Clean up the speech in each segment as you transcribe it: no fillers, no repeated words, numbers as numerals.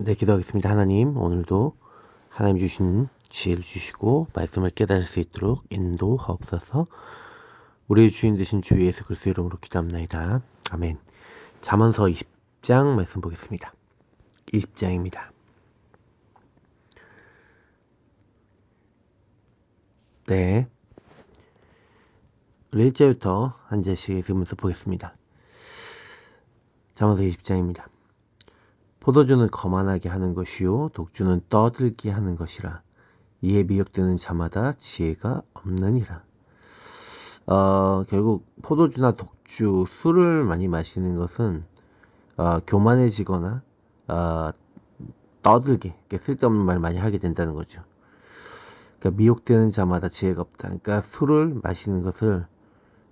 네, 기도하겠습니다. 하나님, 오늘도 하나님 주신 지혜를 주시고 말씀을 깨달을 수 있도록 인도하옵소서. 우리의 주인 되신 주 예수 그리스도 이름으로 기도합나이다. 아멘. 잠언서 20장 말씀 보겠습니다. 20장입니다. 네, 우리 1절부터 한 절씩 읽으면서 보겠습니다. 잠언서 20장입니다. 포도주는 거만하게 하는 것이요 독주는 떠들게 하는 것이라. 이에 미혹되는 자마다 지혜가 없느니라. 결국 포도주나 독주, 술을 많이 마시는 것은 교만해지거나 떠들게, 쓸데없는 말 많이 하게 된다는 거죠. 그러니까 미혹되는 자마다 지혜가 없다. 그러니까 술을 마시는 것을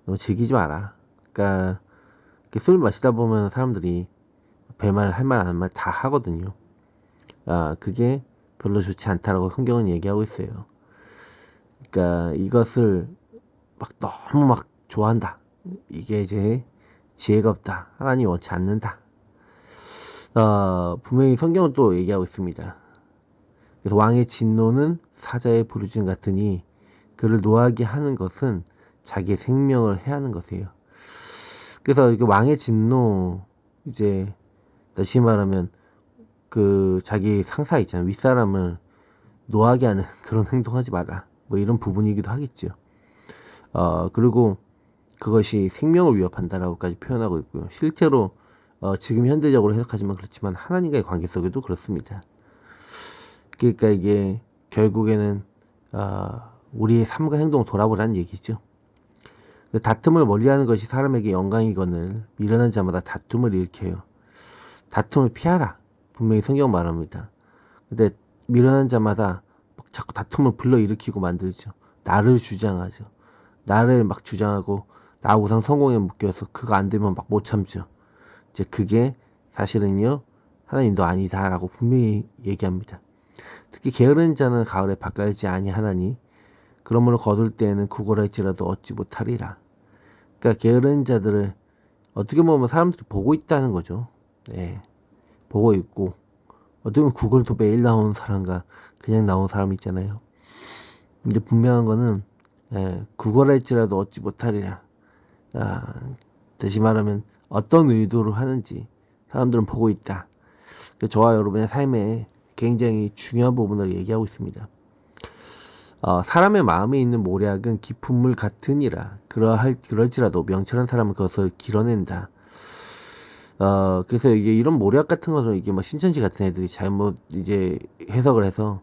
너무 즐기지 마라. 그러니까 술 마시다 보면 사람들이 별말 할 말 안 할 말 다 하거든요. 그게 별로 좋지 않다라고 성경은 얘기하고 있어요. 그러니까 이것을 막 너무 막 좋아한다. 이게 이제 지혜가 없다. 하나님 원치 않는다. 분명히 성경은 또 얘기하고 있습니다. 그래서 왕의 진노는 사자의 부르짖음 같으니 그를 노하게 하는 것은 자기의 생명을 해하는 것이에요. 그래서 이게 왕의 진노, 이제 다시 말하면 그 자기 상사 있잖아요. 윗사람을 노하게 하는 그런 행동하지 마라. 뭐 이런 부분이기도 하겠죠. 그리고 그것이 생명을 위협한다라고까지 표현하고 있고요. 실제로 지금 현대적으로 해석하지만 그렇지만 하나님과의 관계 속에도 그렇습니다. 그러니까 이게 결국에는 우리의 삶과 행동을 돌아보라는 얘기죠. 다툼을 멀리하는 것이 사람에게 영광이거늘 미련한 자마다 다툼을 일으켜요. 다툼을 피하라. 분명히 성경 말합니다. 근데 미련한 자마다 자꾸 다툼을 불러일으키고 만들죠. 나를 주장하죠. 나를 막 주장하고 나 우상 성공에 묶여서 그거 안 되면 막 못 참죠. 이제 그게 사실은요 하나님도 아니다라고 분명히 얘기합니다. 특히 게으른 자는 가을에 바깔지 아니하나니 그러므로 거둘 때에는 구걸할지라도 얻지 못하리라. 그러니까 게으른 자들을 어떻게 보면 사람들이 보고 있다는 거죠. 네, 보고 있고 어떻게 보면 구걸도 매일 나오는 사람과 그냥 나오는 사람 있잖아요. 근데 분명한 거는 구걸할지라도 얻지 못하리라. 다시 말하면 어떤 의도로 하는지 사람들은 보고 있다. 저와 여러분의 삶에 굉장히 중요한 부분을 얘기하고 있습니다. 사람의 마음에 있는 모략은 깊은 물 같으니라. 그럴지라도 명철한 사람은 그것을 길어낸다. 그래서 이게 이런 모략 같은 것을 이게 뭐 신천지 같은 애들이 잘못 이제 해석을 해서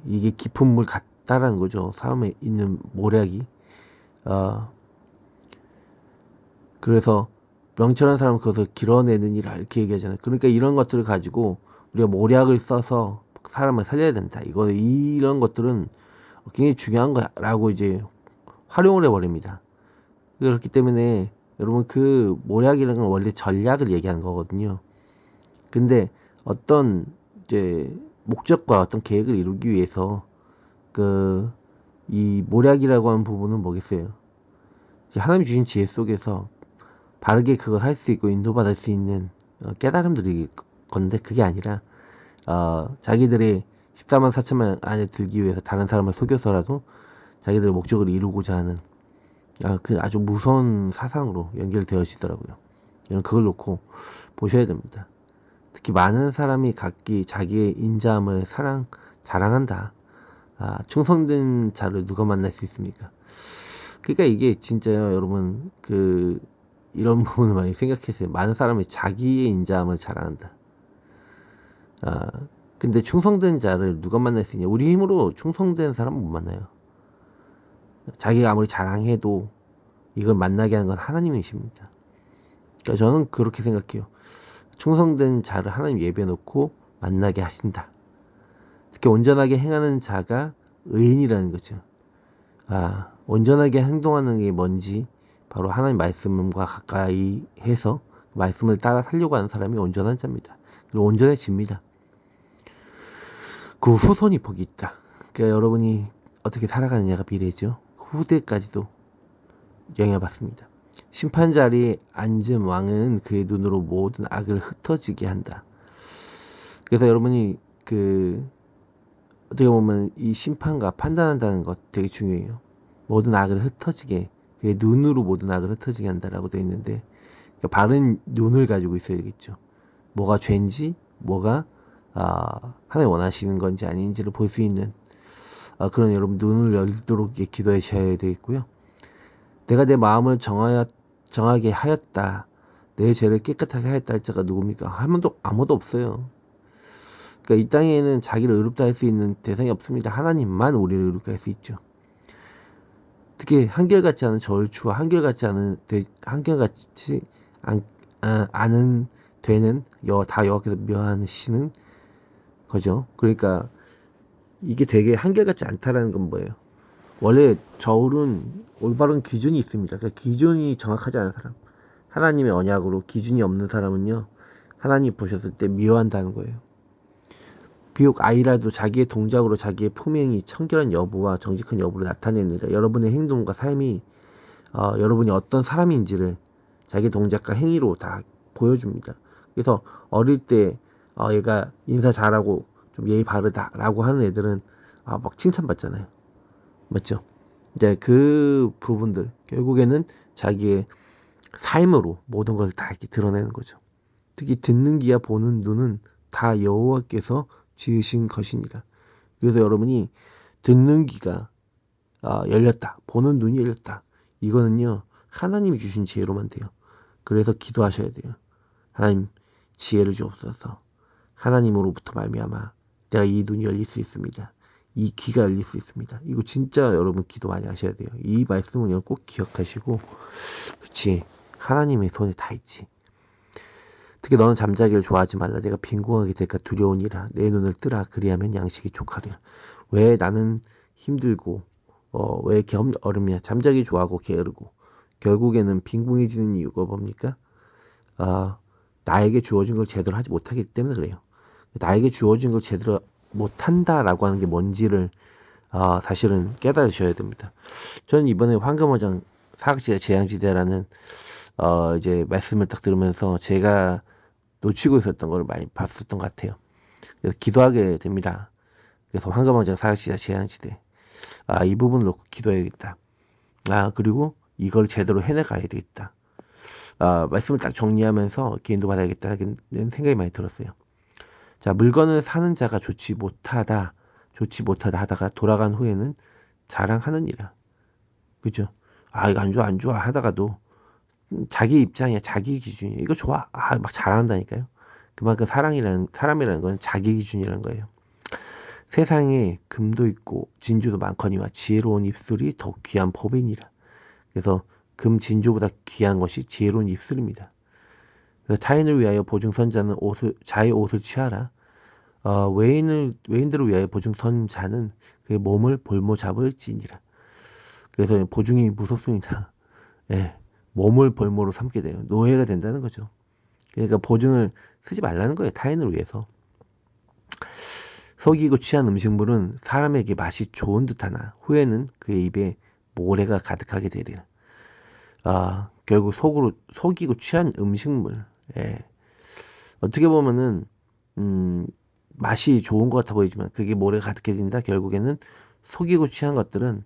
이게 깊은 물 같다라는 거죠. 사람에 있는 모략이. 그래서 명철한 사람은 그것을 길어내느니라 이렇게 얘기하잖아요. 그러니까 이런 것들을 가지고 우리가 모략을 써서 사람을 살려야 된다. 이런 것들은 굉장히 중요한 거라고 이제 활용을 해버립니다. 그렇기 때문에 여러분 그 모략이라는 건 원래 전략을 얘기하는 거거든요. 근데 어떤 이제 목적과 어떤 계획을 이루기 위해서 이 모략이라고 하는 부분은 뭐겠어요? 하나님 주신 지혜 속에서 바르게 그걸 할 수 있고 인도받을 수 있는 깨달음들이 건데 그게 아니라 자기들의 14만 4천만 안에 들기 위해서 다른 사람을 속여서라도 자기들의 목적을 이루고자 하는 그 아주 무서운 사상으로 연결되어지더라고요. 여러분 그걸 놓고 보셔야 됩니다. 특히 많은 사람이 각기 자기의 인자함을 자랑한다. 충성된 자를 누가 만날 수 있습니까? 그러니까 이게 진짜요, 여러분 이런 부분을 많이 생각했어요. 많은 사람이 자기의 인자함을 자랑한다. 근데 충성된 자를 누가 만날 수 있냐? 우리 힘으로 충성된 사람은 못 만나요. 자기가 아무리 자랑해도 이걸 만나게 하는 건 하나님이십니다. 그러니까 저는 그렇게 생각해요. 충성된 자를 하나님 예배해 놓고 만나게 하신다. 특히 온전하게 행하는 자가 의인이라는 거죠. 온전하게 행동하는 게 뭔지 바로 하나님 말씀과 가까이 해서 말씀을 따라 살려고 하는 사람이 온전한 자입니다. 그리고 온전해집니다. 그 후손이 복이 있다. 그러니까 여러분이 어떻게 살아가느냐가 비례죠. 후대까지도 영향받습니다. 심판 자리에 앉은 왕은 그의 눈으로 모든 악을 흩어지게 한다. 그래서 여러분이 어떻게 보면 이 심판과 판단한다는 것 되게 중요해요. 모든 악을 흩어지게, 그의 눈으로 모든 악을 흩어지게 한다라고 되어 있는데, 그러니까 바른 눈을 가지고 있어야 되겠죠. 뭐가 죄인지, 뭐가 하나님 원하시는 건지 아닌지를 볼 수 있는 그런 여러분 눈을 열도록 기도하셔야 되겠고요. 내가 내 마음을 정하게 하였다. 내 죄를 깨끗하게 하였다 할 자가 누굽니까? 아무도 없어요. 그러니까 이 땅에는 자기를 의롭다 할 수 있는 대상이 없습니다. 하나님만 우리를 의롭게 할 수 있죠. 특히 한결같지 않은 저울추와 한결같이 않은 되는 다 여호와께서 멸하시는 거죠. 그러니까 이게 되게 한결같지 않다라는 건 뭐예요? 원래 저울은 올바른 기준이 있습니다. 그러니까 기준이 정확하지 않은 사람, 하나님의 언약으로 기준이 없는 사람은요, 하나님 보셨을 때 미워한다는 거예요. 비록 아이라도 자기의 동작으로 자기의 품행이 청결한 여부와 정직한 여부를 나타내느라 여러분의 행동과 삶이 여러분이 어떤 사람인지를 자기 동작과 행위로 다 보여줍니다. 그래서 어릴 때 얘가 인사 잘하고 좀 예의 바르다라고 하는 애들은 막 칭찬받잖아요. 맞죠? 이제 그 부분들 결국에는 자기의 삶으로 모든 것을 다 이렇게 드러내는 거죠. 특히 듣는 귀와 보는 눈은 다 여호와께서 지으신 것이니라. 그래서 여러분이 듣는 귀가 열렸다, 보는 눈이 열렸다. 이거는요 하나님이 주신 지혜로만 돼요. 그래서 기도하셔야 돼요. 하나님 지혜를 주옵소서. 하나님으로부터 말미암아 내가 이 눈이 열릴 수 있습니다. 이 귀가 열릴 수 있습니다. 이거 진짜 여러분 기도 많이 하셔야 돼요. 이 말씀은 꼭 기억하시고, 그치, 하나님의 손에 다 있지. 특히 너는 잠자기를 좋아하지 말라. 내가 빈궁하게 될까 두려우니라. 내 눈을 뜨라. 그리하면 양식이 족하리라. 왜 나는 힘들고 왜 게으르냐. 잠자기 좋아하고 게으르고 결국에는 빈궁해지는 이유가 뭡니까? 나에게 주어진 걸 제대로 하지 못하기 때문에 그래요. 나에게 주어진 걸 제대로 못한다라고 하는 게 뭔지를 사실은 깨달으셔야 됩니다. 저는 이번에 황금어장 사각지대 재앙지대라는 이제 말씀을 딱 들으면서 제가 놓치고 있었던 걸 많이 봤었던 것 같아요. 그래서 기도하게 됩니다. 그래서 황금어장 사각지대 재앙지대 이 부분을 놓고 기도해야겠다. 그리고 이걸 제대로 해내가야 되겠다. 말씀을 딱 정리하면서 기인도 받아야겠다는 생각이 많이 들었어요. 자, 물건을 사는 자가 좋지 못하다 하다가 돌아간 후에는 자랑하느니라. 그죠? 이거 안 좋아 하다가도 자기 입장이야, 자기 기준이야. 이거 좋아. 막 자랑한다니까요. 그만큼 사람이라는 건 자기 기준이라는 거예요. 세상에 금도 있고 진주도 많거니와 지혜로운 입술이 더 귀한 법이니라. 그래서 금 진주보다 귀한 것이 지혜로운 입술입니다. 그래서 타인을 위하여 보증선자는 자의 옷을 취하라. 외인들을 위하여 보증선자는 그의 몸을 볼모 잡을지니라. 그래서 보증이 무섭습니다. 예, 몸을 볼모로 삼게 돼요. 노예가 된다는 거죠. 그러니까 보증을 쓰지 말라는 거예요. 타인을 위해서. 속이고 취한 음식물은 사람에게 맛이 좋은 듯하나 후에는 그의 입에 모래가 가득하게 되리라. 결국 속이고 취한 음식물. 예. 어떻게 보면은 맛이 좋은 것 같아 보이지만 그게 모래가 가득해진다. 결국에는 속이고 취한 것들은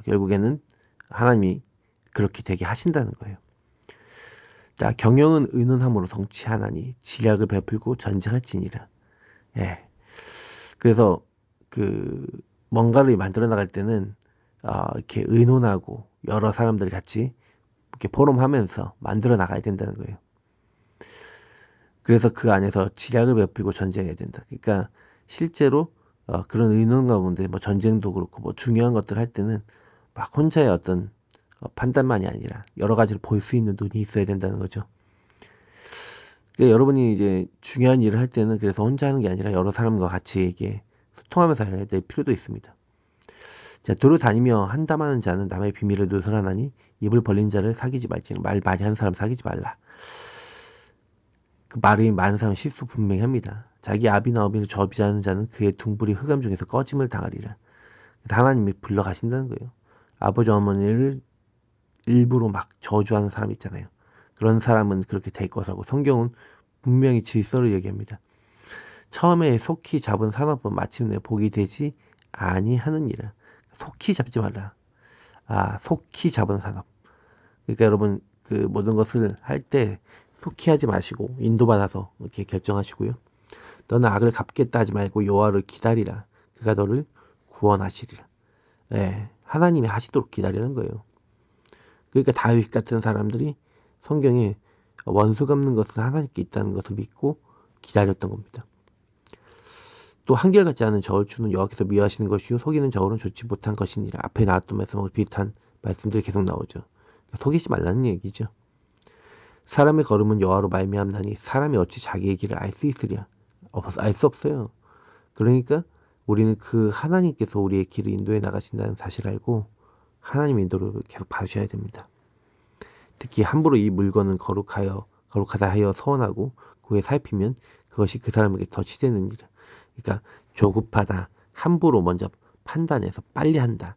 결국에는 하나님이 그렇게 되게 하신다는 거예요. 자, 경영은 의논함으로 성취하나니 지략을 베풀고 전쟁할지니라. 예. 그래서 뭔가를 만들어 나갈 때는 이렇게 의논하고 여러 사람들 같이 이렇게 포럼하면서 만들어 나가야 된다는 거예요. 그래서 그 안에서 지략을 베풀고 전쟁해야 된다. 그러니까 실제로 그런 의논 가운데 뭐 전쟁도 그렇고 뭐 중요한 것들 할 때는 막 혼자의 어떤 판단만이 아니라 여러 가지를 볼 수 있는 눈이 있어야 된다는 거죠. 그러니까 여러분이 이제 중요한 일을 할 때는 그래서 혼자 하는 게 아니라 여러 사람과 같이 이게 소통하면서 해야 될 필요도 있습니다. 자, 두루 다니며 한담하는 자는 남의 비밀을 누설하나니 입을 벌린 자를 사귀지 말지. 말 많이 하는 사람 사귀지 말라. 그 말이 많은 사람은 실수 분명히 합니다. 자기 아비나 어미를 저비하는 자는 그의 둥불이 흑암 중에서 꺼짐을 당하리라. 하나님이 불러가신다는 거예요. 아버지 어머니를 일부러 막 저주하는 사람 있잖아요. 그런 사람은 그렇게 될 것이라고 성경은 분명히 질서를 얘기합니다. 처음에 속히 잡은 산업은 마침내 복이 되지 아니하느니라. 속히 잡지 말라. 속히 잡은 산업. 그러니까 여러분 그 모든 것을 할 때 속히 하지 마시고 인도받아서 이렇게 결정하시고요. 너는 악을 갚겠다 하지 말고 여호와를 기다리라. 그가 너를 구원하시리라. 네, 하나님이 하시도록 기다리는 거예요. 그러니까 다윗 같은 사람들이 성경에 원수 갚는 것은 하나님께 있다는 것을 믿고 기다렸던 겁니다. 또 한결같지 않은 저울 주는 여호와께서 미워하시는 것이요 속이는 저울은 좋지 못한 것이니라. 앞에 나왔던 말씀하고 비슷한 말씀들이 계속 나오죠. 속이지 말라는 얘기죠. 사람의 걸음은 여호와로 말미암나니 사람이 어찌 자기의 길을 알 수 있으랴. 알 수 없어요. 그러니까 우리는 그 하나님께서 우리의 길을 인도해 나가신다는 사실을 알고 하나님 인도를 계속 봐주셔야 됩니다. 특히 함부로 이 물건은 거룩하다 하여 서원하고 그 후에 살피면 그것이 그 사람에게 덫이 되느니라. 그러니까 조급하다, 함부로 먼저 판단해서 빨리 한다.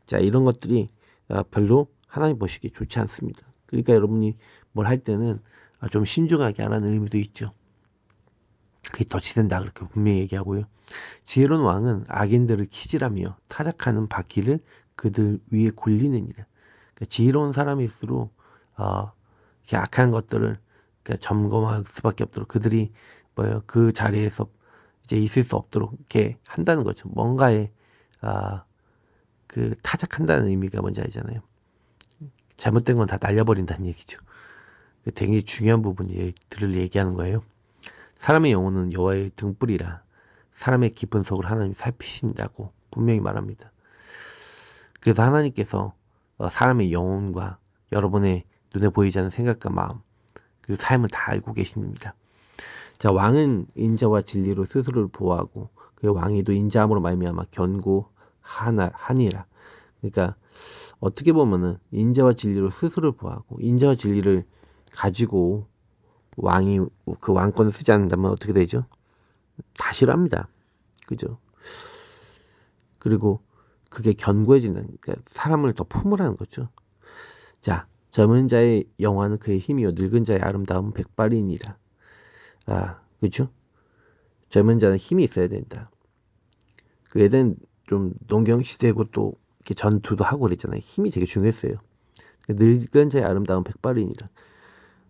자, 이런 것들이 별로 하나님 보시기에 좋지 않습니다. 그러니까 여러분이 뭘 할 때는 좀 신중하게 하라는 의미도 있죠. 그게 덫이 된다 그렇게 분명히 얘기하고요. 지혜로운 왕은 악인들을 키질하며 타작하는 바퀴를 그들 위에 굴리느니라. 그러니까 지혜로운 사람일수록 악한 것들을 점검할 수밖에 없도록 그들이 그 자리에서 이제 있을 수 없도록 이렇게 한다는 거죠. 뭔가에 그 타작한다는 의미가 뭔지 알잖아요. 잘못된 건 다 날려버린다는 얘기죠. 되게 중요한 부분들을 얘기하는 거예요. 사람의 영혼은 여호와의 등불이라 사람의 깊은 속을 하나님이 살피신다고 분명히 말합니다. 그래서 하나님께서 사람의 영혼과 여러분의 눈에 보이지 않는 생각과 마음 그리고 삶을 다 알고 계십니다. 자, 왕은 인자와 진리로 스스로를 보호하고 그 왕위도 인자함으로 말미암아 견고하니라. 그러니까 어떻게 보면은 인자와 진리로 스스로를 보호하고 인자와 진리를 가지고 왕이 그 왕권을 쓰지 않는다면 어떻게 되죠? 다 싫어합니다. 그죠? 그리고 그게 견고해지는, 그러니까 사람을 더 품으라는 거죠. 자, 젊은 자의 영화는 그의 힘이요 늙은 자의 아름다움은 백발이니라. 그죠? 젊은 자는 힘이 있어야 된다. 그 예전 좀 농경 시대고 또 이렇게 전투도 하고 그랬잖아요. 힘이 되게 중요했어요. 늙은 자의 아름다움은 백발이니라.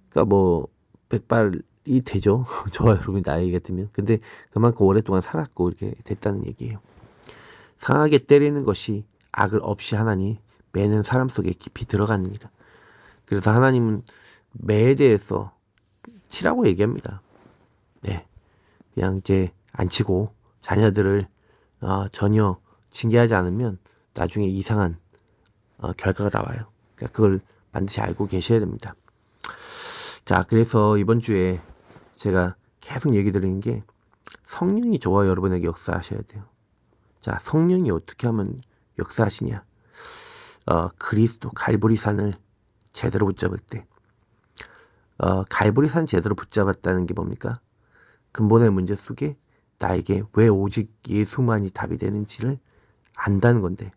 그러니까 백발이 되죠. 저와 여러분이 나이가 들면. 근데 그만큼 오랫동안 살았고 이렇게 됐다는 얘기예요. 상하게 때리는 것이 악을 없이 하나니 매는 사람 속에 깊이 들어가느니라. 그래서 하나님은 매에 대해서 치라고 얘기합니다. 네, 그냥 이제 안 치고 자녀들을 전혀 징계하지 않으면 나중에 이상한 결과가 나와요. 그러니까 그걸 반드시 알고 계셔야 됩니다. 자, 그래서 이번 주에 제가 계속 얘기 드리는 게 성령이 저와 여러분에게 역사하셔야 돼요. 자, 성령이 어떻게 하면 역사하시냐? 그리스도 갈보리산을 제대로 붙잡을 때, 갈보리산 제대로 붙잡았다는 게 뭡니까? 근본의 문제 속에 나에게 왜 오직 예수만이 답이 되는지를 안다는 건데,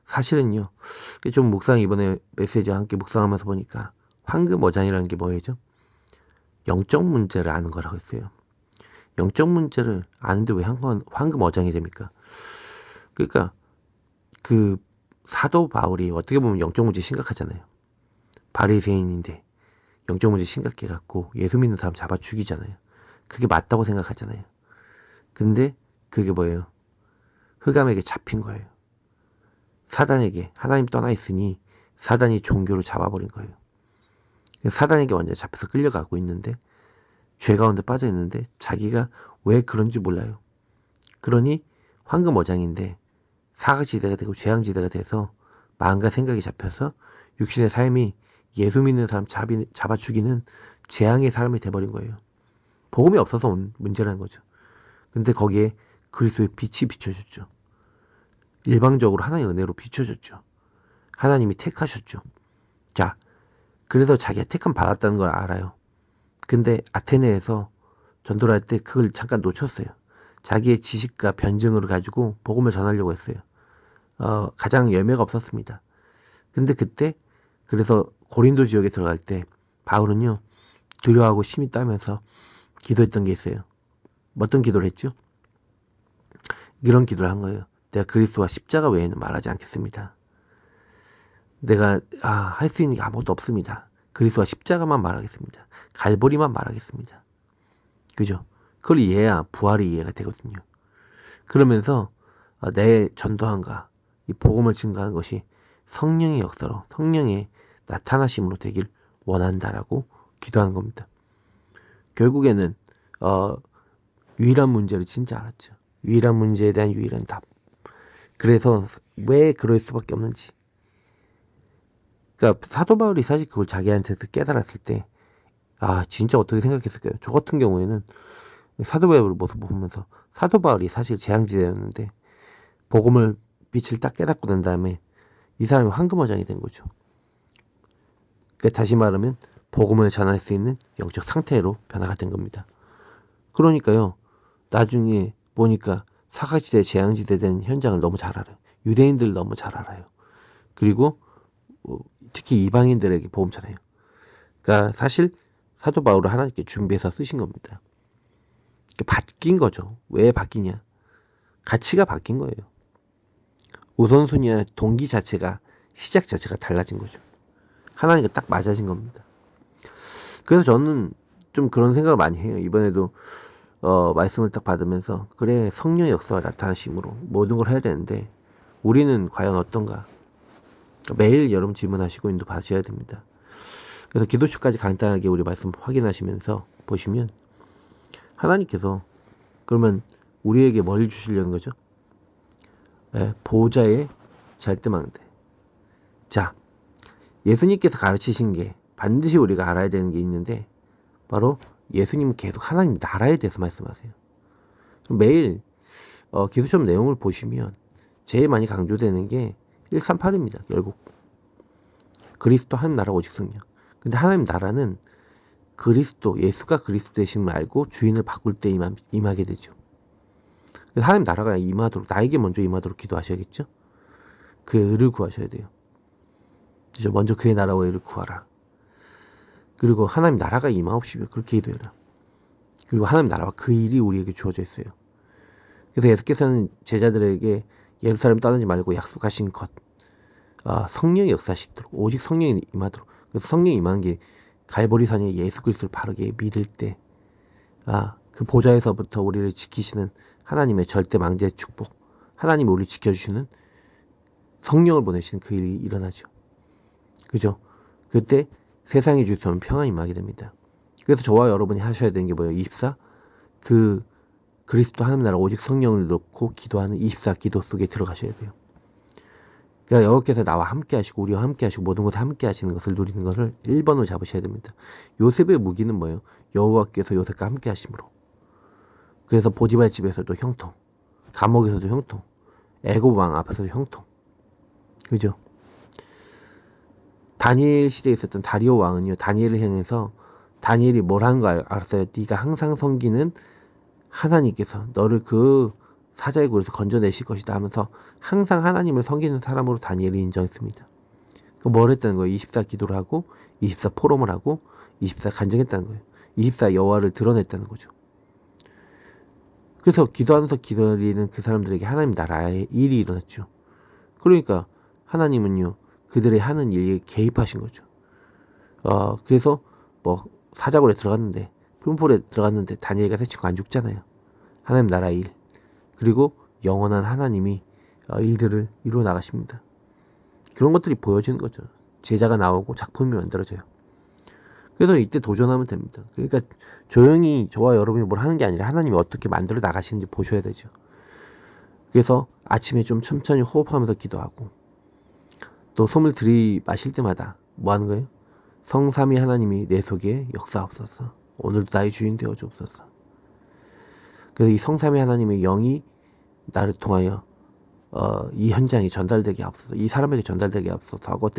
사실은요, 좀 이번에 메시지와 함께 묵상하면서 보니까 황금어장이라는 게 뭐예요? 영적 문제를 아는 거라고 했어요. 영적 문제를 아는데 왜 황금어장이 됩니까? 그러니까 그 사도 바울이 어떻게 보면 영적 문제 심각하잖아요. 바리새인인데 영적 문제 심각해갖고 예수 믿는 사람 잡아 죽이잖아요. 그게 맞다고 생각하잖아요. 근데 그게 뭐예요? 흑암에게 잡힌 거예요. 사단에게, 하나님 떠나 있으니 사단이 종교로 잡아버린 거예요. 사단에게 완전 잡혀서 끌려가고 있는데 죄 가운데 빠져 있는데 자기가 왜 그런지 몰라요. 그러니 황금어장인데 사각지대가 되고 재앙지대가 돼서 마음과 생각이 잡혀서 육신의 삶이 예수 믿는 사람 잡아 죽이는 재앙의 삶이 돼버린 거예요. 복음이 없어서 온 문제라는 거죠. 근데 거기에 그리스도의 빛이 비춰졌죠. 일방적으로 하나님의 은혜로 비춰졌죠. 하나님이 택하셨죠. 자, 그래서 자기가 택함 받았다는 걸 알아요. 근데 아테네에서 전도를 할 때 그걸 잠깐 놓쳤어요. 자기의 지식과 변증을 가지고 복음을 전하려고 했어요. 가장 열매가 없었습니다. 근데 그때 그래서 고린도 지역에 들어갈 때 바울은요 두려워하고 심히 떨면서 기도했던 게 있어요. 어떤 기도를 했죠? 이런 기도를 한 거예요. 내가 그리스도와 십자가 외에는 말하지 않겠습니다. 내가 할 수 있는 게 아무것도 없습니다. 그리스도와 십자가만 말하겠습니다. 갈보리만 말하겠습니다. 그죠? 그걸 이해해야 부활이 이해가 되거든요. 그러면서 내 전도함과 이 복음을 증거하는 것이 성령의 역사로, 성령의 나타나심으로 되길 원한다라고 기도하는 겁니다. 결국에는 유일한 문제를 진짜 알았죠. 유일한 문제에 대한 유일한 답. 그래서 왜 그럴 수밖에 없는지. 그러니까 사도 바울이 사실 그걸 자기한테서 깨달았을 때 진짜 어떻게 생각했을까요? 저 같은 경우에는 사도 바울의 모습을 보면서 사도 바울이 사실 재앙지대였는데 복음을 빛을 딱 깨닫고 난 다음에 이 사람이 황금어장이 된 거죠. 그러니까 다시 말하면 복음을 전할 수 있는 영적 상태로 변화가 된 겁니다. 그러니까요, 나중에 보니까 사각지대, 재앙지대 된 현장을 너무 잘 알아요. 유대인들 너무 잘 알아요. 그리고 특히 이방인들에게 복음 전해요. 그러니까 사실 사도 바울을 하나님께 준비해서 쓰신 겁니다. 바뀐 거죠. 왜 바뀌냐? 가치가 바뀐 거예요. 우선순위와 동기 자체가, 시작 자체가 달라진 거죠. 하나님과 딱 맞아진 겁니다. 그래서 저는 좀 그런 생각을 많이 해요. 이번에도 말씀을 딱 받으면서 그래, 성령의 역사가 나타나심으로 모든 걸 해야 되는데 우리는 과연 어떤가? 매일 여러분 질문하시고 인도 받으셔야 됩니다. 그래서 기도축까지 간단하게 우리 말씀 확인하시면서 보시면 하나님께서 그러면 우리에게 뭘 주시려는 거죠? 보좌의 절대망대. 자, 예수님께서 가르치신 게 반드시 우리가 알아야 되는 게 있는데 바로 예수님은 계속 하나님 나라에 대해서 말씀하세요. 매일 기도처럼 내용을 보시면 제일 많이 강조되는 게 138입니다. 결국 그리스도 하나님 나라 오직 성령. 근데 하나님 나라는 그리스도, 예수가 그리스도 되심을 알고 주인을 바꿀 때 임하게 되죠. 그래서 하나님 나라가 임하도록, 나에게 먼저 임하도록 기도하셔야겠죠. 그의 의를 구하셔야 돼요. 그죠? 먼저 그의 나라와 의를 구하라. 그리고 하나님 나라가 임하옵시며 그렇게 기도해라. 그리고 하나님 나라와 그 일이 우리에게 주어져 있어요. 그래서 예수께서는 제자들에게 예루살렘 떠나지 말고 약속하신 것, 성령이 역사하시도록, 오직 성령이 임하도록. 그래서 성령이 임하는 게 갈보리산에 예수 그리스도를 바르게 믿을 때, 그 보좌에서부터 우리를 지키시는 하나님의 절대 망대의 축복, 하나님이 우리를 지켜주시는 성령을 보내시는 그 일이 일어나죠. 그죠? 그때 세상이 줄 수 없는 평안이 임하게 됩니다. 그래서 저와 여러분이 하셔야 되는 게 뭐예요? 24? 그리스도 하나님 나라 오직 성령을 넣고 기도하는 24 기도 속에 들어가셔야 돼요. 그러니까 여호와께서 나와 함께 하시고 우리와 함께 하시고 모든 것에 함께 하시는 것을 누리는 것을 1번으로 잡으셔야 됩니다. 요셉의 무기는 뭐예요? 여호와께서 요셉과 함께 하심으로. 그래서 보디발 집에서도 형통, 감옥에서도 형통, 애굽 왕 앞에서도 형통. 그죠? 다니엘 시대에 있었던 다리오 왕은요, 다니엘을 향해서 다니엘이 뭘 하는 거 알았어요? 네가 항상 섬기는 하나님께서 너를 그 사자의 굴에서 건져내실 것이다 하면서 항상 하나님을 섬기는 사람으로 다니엘을 인정했습니다. 뭘 했다는 거예요? 24 기도를 하고 24 포럼을 하고 24 간증했다는 거예요. 24 여호와를 드러냈다는 거죠. 그래서 기도하면서 기다리는 그 사람들에게 하나님 나라의 일이 일어났죠. 그러니까 하나님은요, 그들의 하는 일에 개입하신 거죠. 그래서 뭐 사자굴에 들어갔는데, 풀물에 들어갔는데 다니엘과 세 친구가 안 죽잖아요. 하나님 나라의 일, 그리고 영원한 하나님이 일들을 이루어 나가십니다. 그런 것들이 보여지는 거죠. 제자가 나오고 작품이 만들어져요. 그래서 이때 도전하면 됩니다. 그러니까 조용히 저와 여러분이 뭘 하는 게 아니라 하나님이 어떻게 만들어 나가시는지 보셔야 되죠. 그래서 아침에 좀 천천히 호흡하면서 기도하고, 또 숨을 들이마실 때마다 뭐 하는 거예요? 성삼위 하나님이 내 속에 역사하옵소서. 오늘도 나의 주인 되어 주옵소서. 그래서 이 성삼위 하나님의 영이 나를 통하여 이 현장에 전달되게 하옵소서, 이 사람에게 전달되게 하옵소서 하고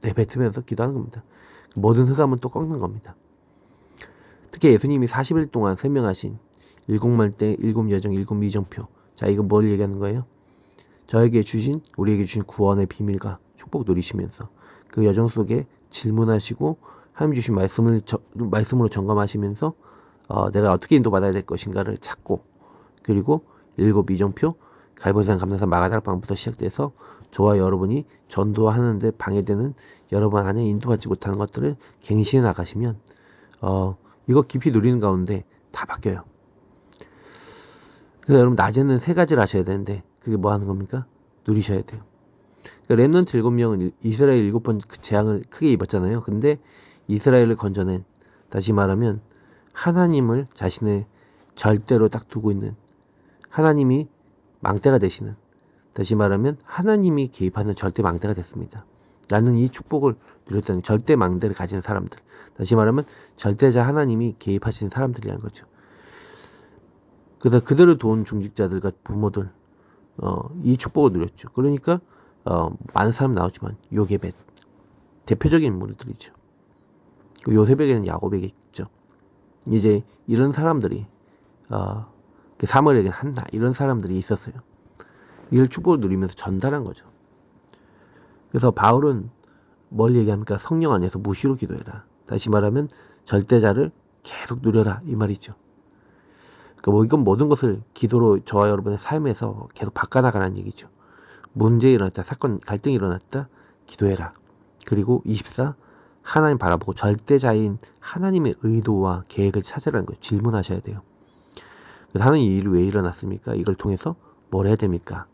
내뱉으면서 기도하는 겁니다. 모든 흑암은 또 꺾는 겁니다. 특히 예수님이 40일 동안 설명하신 일곱 말대, 일곱 여정, 일곱 미정표. 자, 이거 뭘 얘기하는 거예요? 우리에게 주신 구원의 비밀과 축복 누리시면서 그 여정 속에 질문하시고 하나님 주신 말씀으로 점검하시면서 내가 어떻게 인도받아야 될 것인가를 찾고, 그리고 7 이정표, 갈보산 감사산 마가다락방부터 시작돼서 저와 여러분이 전도하는데 방해되는 여러분 안에 인도받지 못하는 것들을 갱신해 나가시면 이거 깊이 누리는 가운데 다 바뀌어요. 그래서 여러분 낮에는 3가지를 하셔야 되는데 그게 뭐 하는 겁니까? 누리셔야 돼요. 그러니까 렘넌트 7명은 이스라엘 7번 재앙을 크게 입었잖아요. 근데 이스라엘을 건져낸, 다시 말하면 하나님을 자신의 절대로 딱 두고 있는, 하나님이 망대가 되시는, 다시 말하면 하나님이 개입하는 절대 망대가 됐습니다. 나는 이 축복을 누렸다는 절대 망대를 가진 사람들, 다시 말하면 절대자 하나님이 개입하시는 사람들이라는 거죠. 그래서 그들을 도운 중직자들과 부모들, 이 축복을 누렸죠. 그러니까 많은 사람 나오지만 요게벳 대표적인 인물들이죠. 요셉에게는 야곱에게 있죠. 이제 이런 사람들이 사무엘에게는 한나, 이런 사람들이 있었어요. 이걸 축복을 누리면서 전달한 거죠. 그래서 바울은 뭘 얘기합니까? 성령 안에서 무시로 기도해라. 다시 말하면 절대자를 계속 누려라, 이 말이죠. 그러니까 이건 모든 것을 기도로 저와 여러분의 삶에서 계속 바꿔나가라는 얘기죠. 문제 일어났다, 사건 갈등이 일어났다, 기도해라. 그리고 24, 하나님 바라보고 절대자인 하나님의 의도와 계획을 찾으라는 거예요. 질문하셔야 돼요. 그래서 하나님 이 일이 왜 일어났습니까? 이걸 통해서 뭘 해야 됩니까?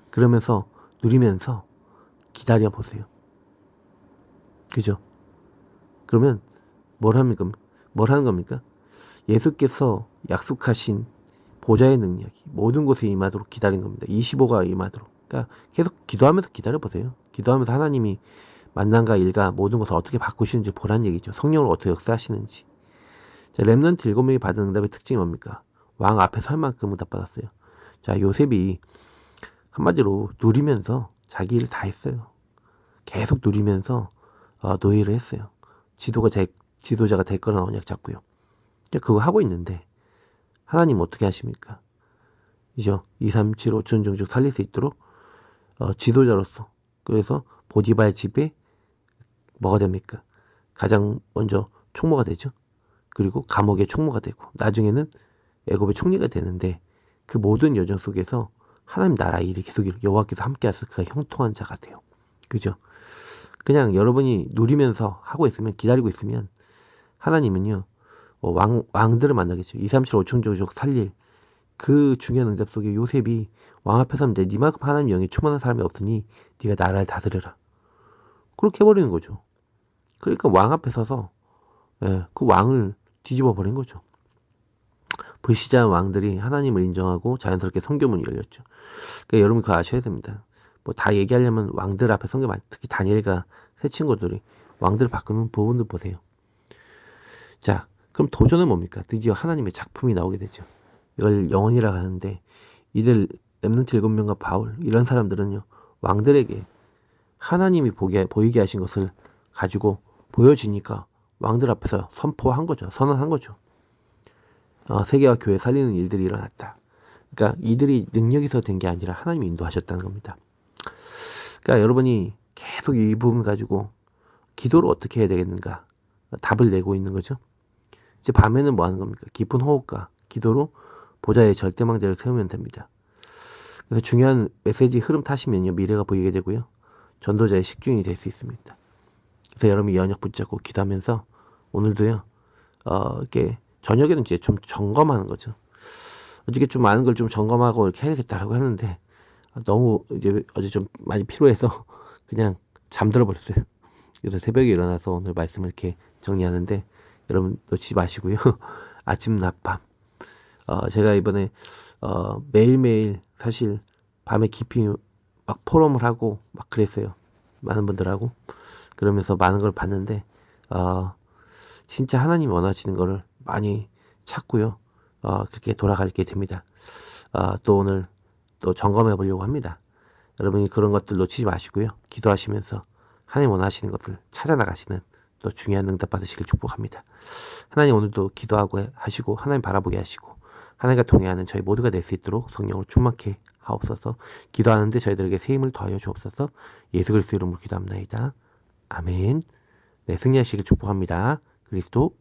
그러면서 누리면서 기다려 보세요. 그죠? 그러면 뭘 합니까? 뭘 하는 겁니까? 예수께서 약속하신 보좌의 능력이 모든 곳에 임하도록 기다린 겁니다. 25가 임하도록. 그러니까 계속 기도하면서 기다려 보세요. 기도하면서 하나님이 만남과 일과 모든 것을 어떻게 바꾸시는지 보란 얘기죠. 성령을 어떻게 역사하시는지. 자, 렘넌트 7명이 받은 응답의 특징이 뭡니까? 왕 앞에서 할 만큼 응답 받았어요. 자, 요셉이 한마디로 누리면서 자기 일을 다 했어요. 계속 누리면서 노예를 했어요. 지도자가 될 거라는 언약 잡고요. 그거 하고 있는데 하나님 어떻게 하십니까? 이죠. 2, 3, 7, 5천 종족 살릴 수 있도록 지도자로서, 그래서 보디발 집에 뭐가 됩니까? 가장 먼저 총무가 되죠. 그리고 감옥의 총무가 되고 나중에는 애굽의 총리가 되는데, 그 모든 여정 속에서 하나님 나라 일이 계속 여호와께서 함께 하셔서 그가 형통한 자가 돼요. 그죠? 그냥 여러분이 누리면서 하고 있으면, 기다리고 있으면 하나님은요 왕들을 만나겠죠. 2, 3, 7, 5천 종족 살릴 그 중요한 응답 속에 요셉이 왕 앞에 서면 니만큼 하나님 영이 충만한 사람이 없으니 네가 나라를 다스려라. 그렇게 해버리는 거죠. 그러니까 왕 앞에 서서 그 왕을 뒤집어 버린 거죠. 불시자한 왕들이 하나님을 인정하고 자연스럽게 성교문이 열렸죠. 그러니까 여러분 그거 아셔야 됩니다. 뭐 다 얘기하려면 왕들 앞에 성교, 특히 다니엘과 세 친구들이 왕들을 바꾸는 부분들 보세요. 자, 그럼 도전은 뭡니까? 드디어 하나님의 작품이 나오게 되죠. 이걸 영혼이라고 하는데, 이들 렘넌트 7명과 바울, 이런 사람들은요 왕들에게 하나님이 보이게 하신 것을 가지고 보여지니까 왕들 앞에서 선포한 거죠. 선언한 거죠. 세계와 교회 살리는 일들이 일어났다. 그러니까 이들이 능력이 있어서 된 게 아니라 하나님이 인도하셨다는 겁니다. 그러니까 여러분이 계속 이 부분 가지고 기도를 어떻게 해야 되겠는가 답을 내고 있는 거죠. 이제 밤에는 뭐 하는 겁니까? 깊은 호흡과 기도로 보좌의 절대망대를 세우면 됩니다. 그래서 중요한 메시지 흐름 타시면요 미래가 보이게 되고요, 전도자의 식중이 될 수 있습니다. 그래서 여러분이 연역 붙잡고 기도하면서 오늘도요 이렇게 저녁에는 이제 좀 점검하는 거죠. 어저께 좀 많은 걸 좀 점검하고 이렇게 해야겠다라고 하는데 너무 이제 어제 좀 많이 피로해서 그냥 잠들어 버렸어요. 그래서 새벽에 일어나서 오늘 말씀을 이렇게 정리하는데 여러분 놓치지 마시고요. 아침 낮밤 제가 이번에 매일매일 사실 밤에 깊이 막 포럼을 하고 막 그랬어요. 많은 분들하고. 그러면서 많은 걸 봤는데 진짜 하나님이 원하시는 거를 많이 찾고요. 그렇게 돌아가게 됩니다. 또 오늘 또 점검해 보려고 합니다. 여러분이 그런 것들 놓치지 마시고요. 기도하시면서 하나님 원하시는 것들 찾아 나가시는 또 중요한 응답 받으시길 축복합니다. 하나님 오늘도 기도하고 하시고 하나님 바라보게 하시고 하나님과 동행하는 저희 모두가 될 수 있도록 성령을 충만케 하옵소서. 기도하는데 저희들에게 새 힘을 더하여 주옵소서. 예수 그리스도 이름으로 기도합나이다. 아멘. 네, 승리하시길 축복합니다. 그리스도